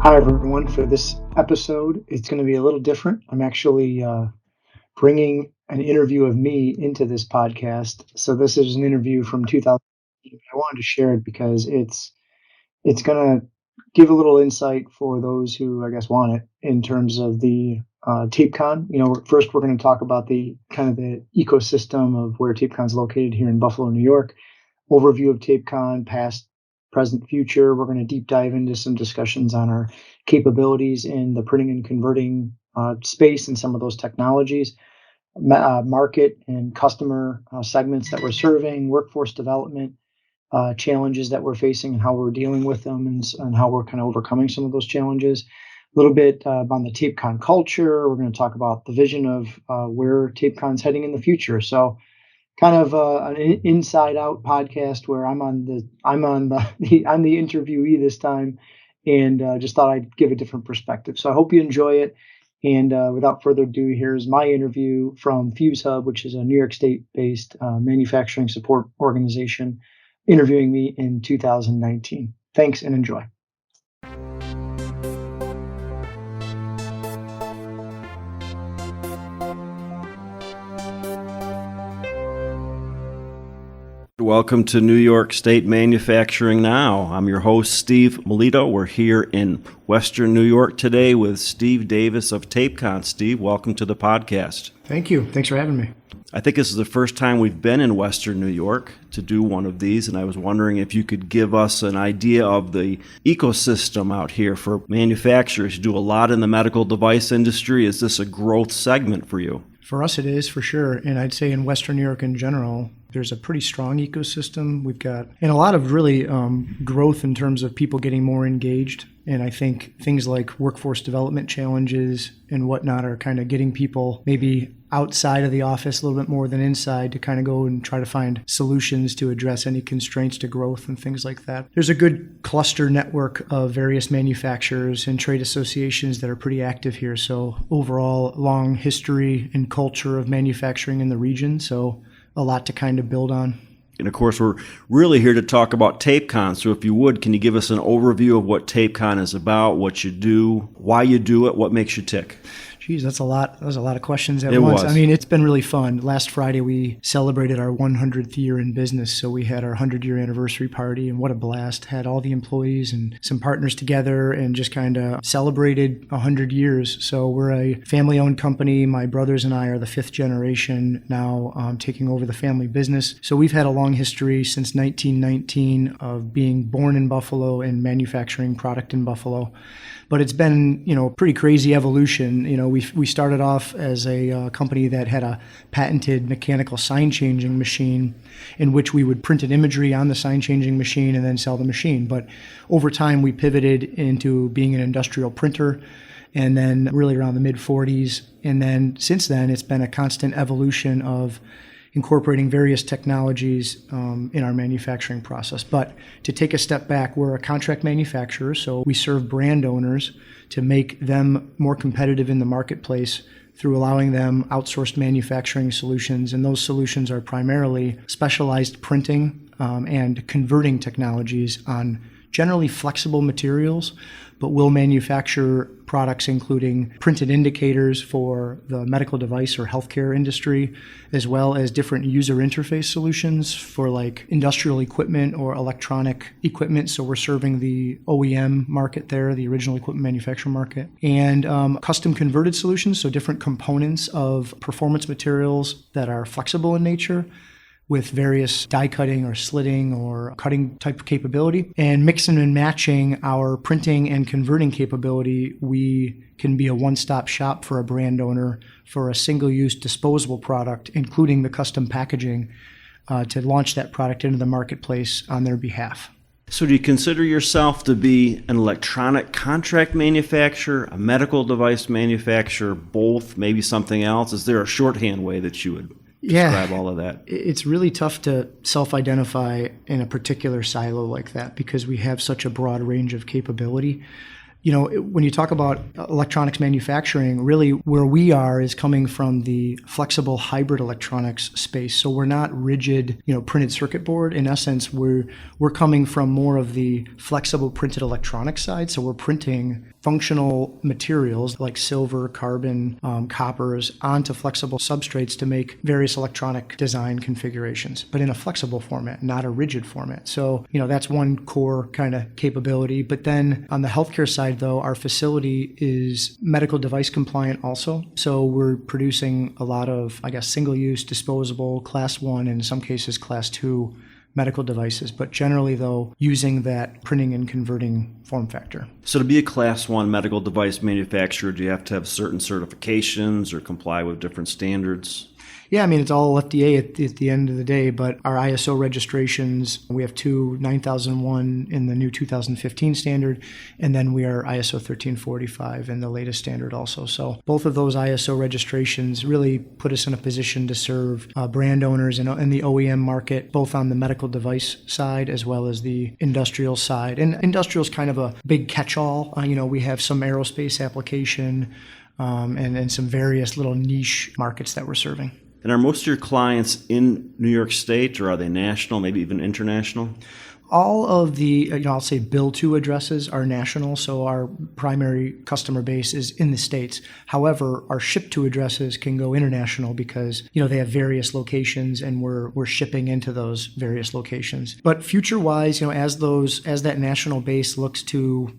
Hi, everyone. For this episode, it's going to be a little different. I'm actually bringing an interview of me into this podcast. So this is an interview from 2000. I wanted to share it because it's going to give a little insight for those who, I guess, want it in terms of the Tapecon. First we're going to talk about the kind of the ecosystem of where Tapecon is located here in Buffalo, New York. Overview of Tapecon, past, present, future. We're going to deep dive into some discussions on our capabilities in the printing and converting space and some of those technologies, market and customer segments that we're serving, workforce development challenges that we're facing and how we're dealing with them, and how we're kind of overcoming some of those challenges. A little bit on the Tapecon culture. We're going to talk about the vision of where Tapecon's heading in the future. So kind of an inside out podcast where I'm on the I'm the interviewee this time, and just thought I'd give a different perspective. So I hope you enjoy it. And without further ado, here's my interview from FuzeHub, which is a New York State based manufacturing support organization, interviewing me in 2019. Thanks and enjoy. Welcome to New York State Manufacturing Now. I'm your host, Steve Melito. We're here in Western New York today with Steve Davis of Tapecon. Steve, welcome to the podcast. Thank you. Thanks for having me. I think this is the first time we've been in Western New York to do one of these, and I was wondering if you could give us an idea of the ecosystem out here for manufacturers. You do a lot in the medical device industry. Is this a growth segment for you? For us, it is, for sure. And I'd say in Western New York in general, there's a pretty strong ecosystem. We've got, and a lot of really growth in terms of people getting more engaged. And I think things like workforce development challenges and whatnot are kind of getting people maybe outside of the office a little bit more than inside to kind of go and try to find solutions to address any constraints to growth and things like that. There's a good cluster network of various manufacturers and trade associations that are pretty active here. So overall, long history and culture of manufacturing in the region. So a lot to kind of build on. And of course, we're really here to talk about Tapecon. So if you would, can you give us an overview of what Tapecon is about, what you do, why you do it, what makes you tick? Geez, that's a lot. That was a lot of questions at once. I mean, it's been really fun. Last Friday, we celebrated our 100th year in business. So we had our 100-year anniversary party, and what a blast. Had all the employees and some partners together and just kind of celebrated 100 years. So we're a family-owned company. My brothers and I are the fifth generation now taking over the family business. So we've had a long history since 1919 of being born in Buffalo and manufacturing product in Buffalo. But it's been, pretty crazy evolution. We started off as a company that had a patented mechanical sign changing machine in which we would print an imagery on the sign changing machine and then sell the machine. But over time, we pivoted into being an industrial printer, and then really around the mid 40s. And then since then, it's been a constant evolution of incorporating various technologies in our manufacturing process. But to take a step back, we're a contract manufacturer, so we serve brand owners to make them more competitive in the marketplace through allowing them outsourced manufacturing solutions. And those solutions are primarily specialized printing and converting technologies on generally flexible materials, but we'll manufacture products including printed indicators for the medical device or healthcare industry, as well as different user interface solutions for like industrial equipment or electronic equipment. So we're serving the OEM market there, the original equipment manufacturer market, and custom converted solutions, so different components of performance materials that are flexible in nature, with various die cutting or slitting or cutting type of capability. And mixing and matching our printing and converting capability, we can be a one-stop shop for a brand owner for a single-use disposable product, including the custom packaging, to launch that product into the marketplace on their behalf. So do you consider yourself to be an electronic contract manufacturer, a medical device manufacturer, both, maybe something else? Is there a shorthand way that you would describe all of that? It's really tough to self-identify in a particular silo like that because we have such a broad range of capability. When you talk about electronics manufacturing, really where we are is coming from the flexible hybrid electronics space. So we're not rigid, printed circuit board. In essence, we're coming from more of the flexible printed electronics side. So we're printing functional materials like silver, carbon, coppers onto flexible substrates to make various electronic design configurations, but in a flexible format, not a rigid format. So, that's one core kind of capability. But then on the healthcare side, though, our facility is medical device compliant also. So we're producing a lot of, single-use, disposable, class 1, and in some cases class 2 medical devices, but generally, though, using that printing and converting form factor. So to be a class 1 medical device manufacturer, do you have to have certain certifications or comply with different standards? Yeah, it's all FDA at the end of the day, but our ISO registrations, we have two 9001 in the new 2015 standard, and then we are ISO 1345 in the latest standard also. So both of those ISO registrations really put us in a position to serve brand owners in the OEM market, both on the medical device side as well as the industrial side. And industrial is kind of a big catch-all. We have some aerospace application and some various little niche markets that we're serving. And are most of your clients in New York State, or are they national, maybe even international? All of the, I'll say bill to addresses are national, so our primary customer base is in the States. However, our ship to addresses can go international because, they have various locations and we're shipping into those various locations. But future-wise, as that national base looks to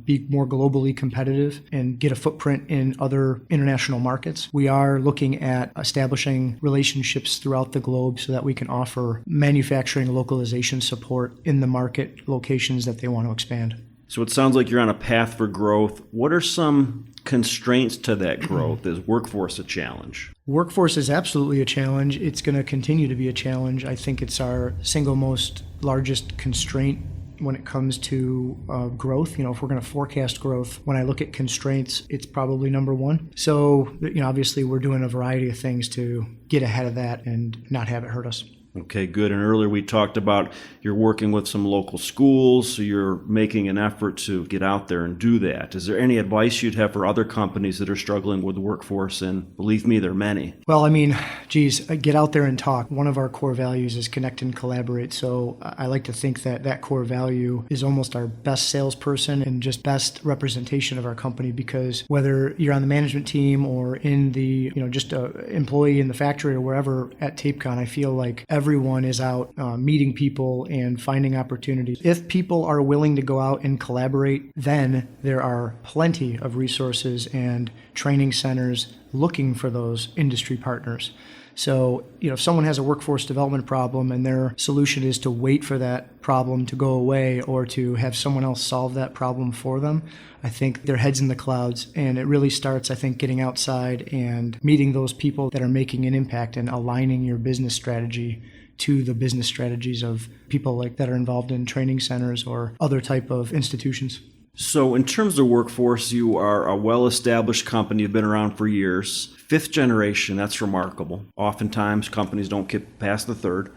be more globally competitive and get a footprint in other international markets, we are looking at establishing relationships throughout the globe so that we can offer manufacturing localization support in the market locations that they want to expand. So it sounds like you're on a path for growth. What are some constraints to that growth? Is workforce a challenge? Workforce is absolutely a challenge. It's going to continue to be a challenge. I think it's our single most largest constraint when it comes to growth. If we're going to forecast growth, when I look at constraints, it's probably number one. So, obviously we're doing a variety of things to get ahead of that and not have it hurt us. Okay, good. And earlier we talked about you're working with some local schools, so you're making an effort to get out there and do that. Is there any advice you'd have for other companies that are struggling with the workforce? And believe me, there are many. Well, get out there and talk. One of our core values is connect and collaborate. So I like to think that core value is almost our best salesperson and just best representation of our company, because whether you're on the management team or in the, just an employee in the factory or wherever at Tapecon, I feel like everyone is out meeting people and finding opportunities. If people are willing to go out and collaborate, then there are plenty of resources and training centers looking for those industry partners. So, if someone has a workforce development problem and their solution is to wait for that problem to go away or to have someone else solve that problem for them, I think their head's in the clouds. And it really starts, getting outside and meeting those people that are making an impact and aligning your business strategy to the business strategies of people that are involved in training centers or other type of institutions. So in terms of workforce, you are a well-established company. You've been around for years. 5th generation, that's remarkable. Oftentimes, companies don't get past the 3rd.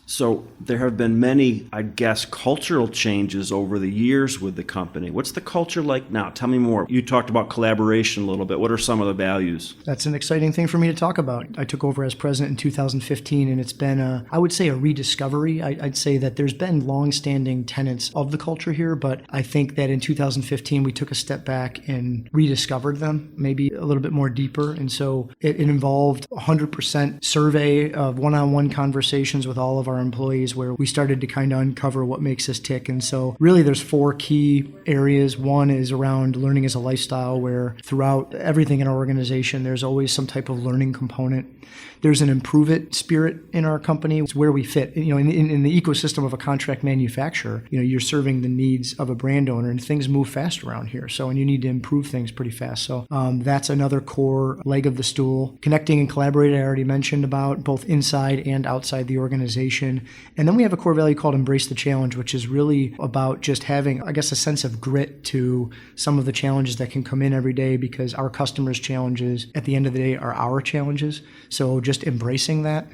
So there have been many, cultural changes over the years with the company. What's the culture like now? Tell me more. You talked about collaboration a little bit. What are some of the values? That's an exciting thing for me to talk about. I took over as president in 2015, and it's been, I would say, a rediscovery. I'd say that there's been longstanding tenets of the culture here, but I think that in 2015, we took a step back and rediscovered them, maybe a little bit more deeper. And so it involved 100% survey of one-on-one conversations with all of our employees, where we started to kind of uncover what makes us tick. And so really there's 4 key areas. One is around learning as a lifestyle, where throughout everything in our organization, there's always some type of learning component. There's an improve it spirit in our company. It's where we fit. In the ecosystem of a contract manufacturer, you're serving the needs of a brand owner, and things move fast around here. So, and you need to improve things pretty fast. So that's another core leg of the stool. Connecting and collaborating, I already mentioned about, both inside and outside the organization. And then we have a core value called embrace the challenge, which is really about just having, a sense of grit to some of the challenges that can come in every day, because our customers' challenges at the end of the day are our challenges. So just embracing that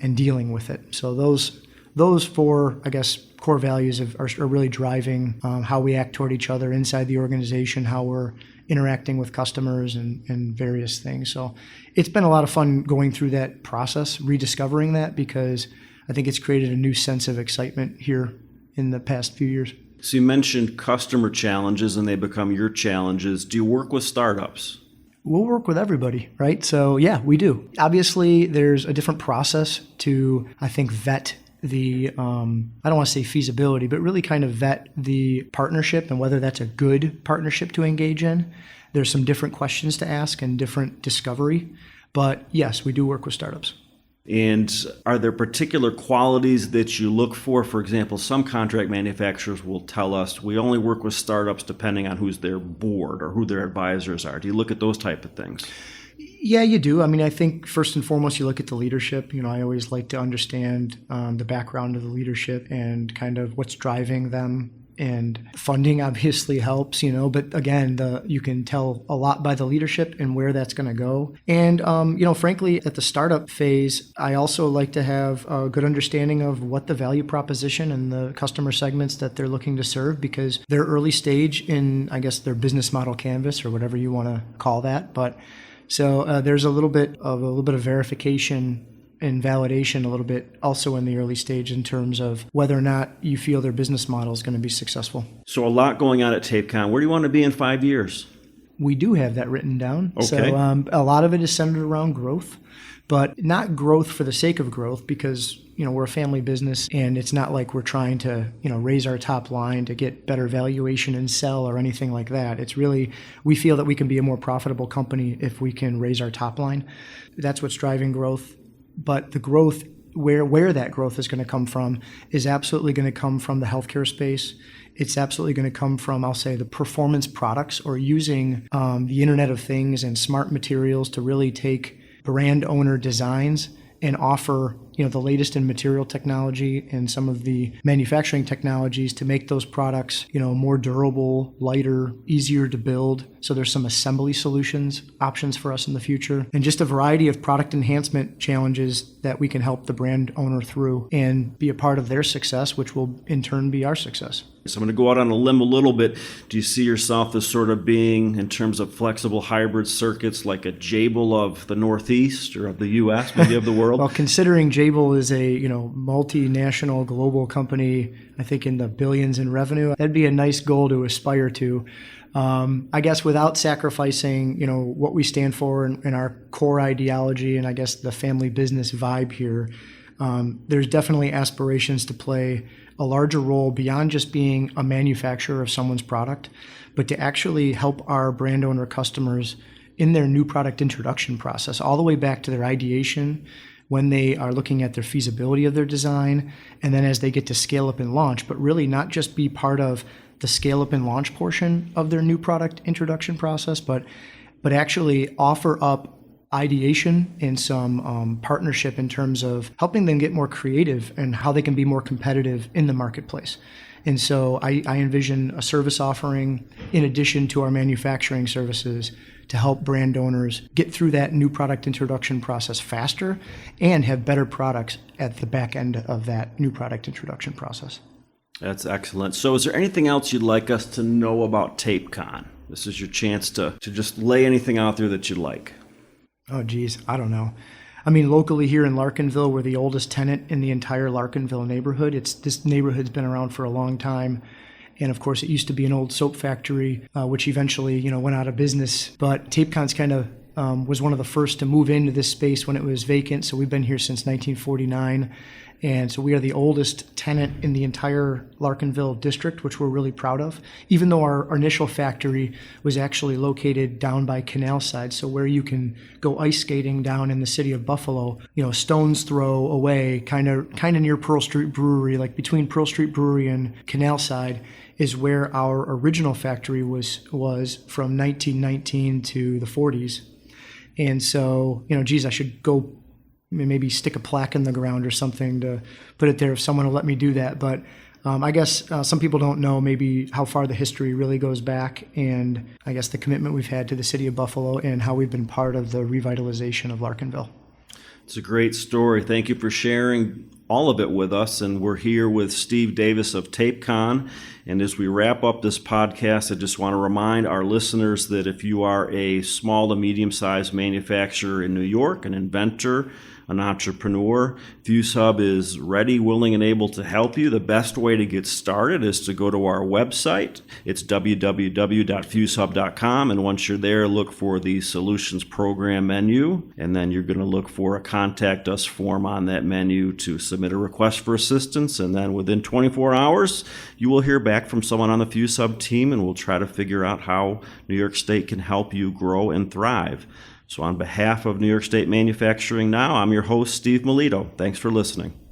and dealing with it. So those those four, I guess, core values are really driving how we act toward each other inside the organization, how we're interacting with customers and various things. So it's been a lot of fun going through that process, rediscovering that, because I think it's created a new sense of excitement here in the past few years. So you mentioned customer challenges and they become your challenges. Do you work with startups? We'll work with everybody, right? So yeah, we do. Obviously, there's a different process to, I think, vet the, I don't want to say feasibility, but really kind of vet the partnership and whether that's a good partnership to engage in. There's some different questions to ask and different discovery. But yes, we do work with startups. And are there particular qualities that you look for? For example, some contract manufacturers will tell us we only work with startups depending on who's their board or who their advisors are. Do you look at those type of things? Yeah, you do. I mean, I think first and foremost, you look at the leadership. I always like to understand the background of the leadership and kind of what's driving them. And funding obviously helps, but again, you can tell a lot by the leadership and where that's going to go. And, frankly, at the startup phase, I also like to have a good understanding of what the value proposition and the customer segments that they're looking to serve, because they're early stage in, I guess, their business model canvas or whatever you want to call that. But so there's a little bit of verification and validation a little bit also in the early stage in terms of whether or not you feel their business model is going to be successful. So a lot going on at Tapecon. Where do you want to be in 5 years? We do have that written down. Okay. So a lot of it is centered around growth, but not growth for the sake of growth, because we're a family business and it's not like we're trying to raise our top line to get better valuation and sell or anything like that. It's really, we feel that we can be a more profitable company if we can raise our top line. That's what's driving growth. But the growth, where that growth is going to come from, is absolutely going to come from the healthcare space. It's absolutely going to come from, I'll say, the performance products, or using the Internet of Things and smart materials to really take brand owner designs and offer the latest in material technology and some of the manufacturing technologies to make those products more durable, lighter, easier to build. So there's some assembly solutions options for us in the future, and just a variety of product enhancement challenges that we can help the brand owner through and be a part of their success, which will in turn be our success. So I'm going to go out on a limb a little bit. Do you see yourself as sort of being, in terms of flexible hybrid circuits, like a Jabil of the Northeast or of the U.S., maybe of the world? Well, considering Jabil is a multinational global company, I think in the billions in revenue, that'd be a nice goal to aspire to. I guess without sacrificing, what we stand for and our core ideology, and I guess the family business vibe here. There's definitely aspirations to play a larger role beyond just being a manufacturer of someone's product, but to actually help our brand owner customers in their new product introduction process, all the way back to their ideation, when they are looking at their feasibility of their design, and then as they get to scale up and launch, but really not just be part of the scale up and launch portion of their new product introduction process, but actually offer up ideation and some partnership in terms of helping them get more creative and how they can be more competitive in the marketplace. And so I envision a service offering in addition to our manufacturing services to help brand owners get through that new product introduction process faster and have better products at the back end of that new product introduction process. That's excellent. So is there anything else you'd like us to know about Tapecon? This is your chance to just lay anything out there that you'd like. Oh, geez, I don't know. I mean, locally here in Larkinville, we're the oldest tenant in the entire Larkinville neighborhood. This neighborhood's been around for a long time. And of course, it used to be an old soap factory, which eventually, went out of business. But Tapecon's kind of was one of the first to move into this space when it was vacant. So we've been here since 1949. And so we are the oldest tenant in the entire Larkinville district, which we're really proud of, even though our initial factory was actually located down by Canal Side. So where you can go ice skating down in the city of Buffalo, stone's throw away, kind of near Pearl Street Brewery, like between Pearl Street Brewery and Canal Side, is where our original factory was from 1919 to the 40s. And so, I should go maybe stick a plaque in the ground or something to put it there if someone will let me do that. But I guess some people don't know maybe how far the history really goes back, and I guess the commitment we've had to the city of Buffalo and how we've been part of the revitalization of Larkinville. It's a great story. Thank you for sharing all of it with us. And we're here with Steve Davis of Tapecon. And as we wrap up this podcast, I just want to remind our listeners that if you are a small to medium-sized manufacturer in New York, an inventor, an entrepreneur, FuzeHub is ready, willing, and able to help you. The best way to get started is to go to our website. It's www.fuzehub.com, and once you're there, look for the Solutions Program menu, and then you're going to look for a Contact Us form on that menu to submit a request for assistance, and then within 24 hours, you will hear back from someone on the FuzeHub team, and we'll try to figure out how New York State can help you grow and thrive. So on behalf of New York State Manufacturing Now, I'm your host, Steve Melito. Thanks for listening.